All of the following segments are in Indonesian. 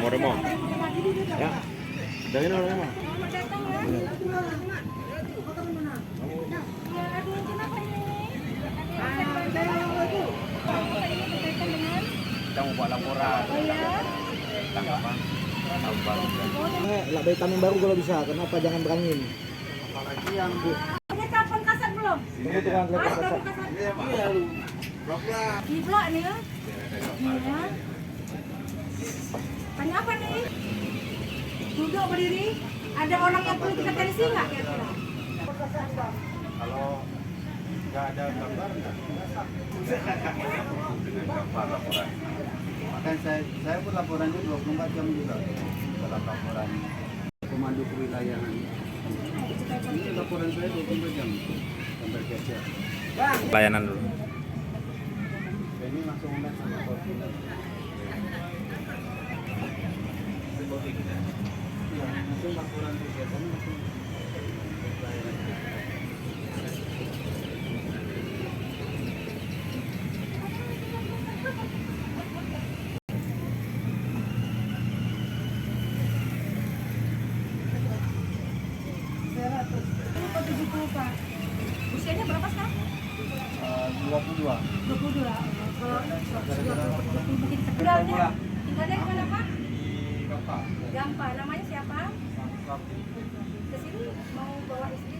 Remo. Ya. Dari mana Remo? Kita mau buat laporan. Tanggapan. Lah vitamin baru kalau bisa, kenapa jangan berangin? Apalagi yang Udah telepon kasar belum? Tunggu tukang telepon kasar. iya lu. Blok-blok. Di blok nih ya. Iya. Tanya apa nih? Duduk berdiri. Ada orang yang perlu kita tensi nggak kira-kira? Kalau nggak ada gambar nggak bisa. Dengan gambar laporan. Makanya saya pun laporannya 24 jam juga dalam laporan komando kewilayahan. Ini laporan saya 24 jam gambar gajah. Layanan dulu. Ini langsung online sama koordinat. Ya, langsung laporan kegiatan langsung layanan. Lupa 70 Pak. Usianya berapa sekarang? 22. 22. Kalau 20 mungkin tinggalnya di mana Pak? Di Bapak. Gampang. Namanya siapa? Ke sini mau bawa istri.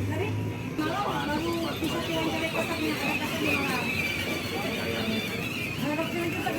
Dari malam baru bisa jalan dari kota punya ada kasih orang. Harapnya juga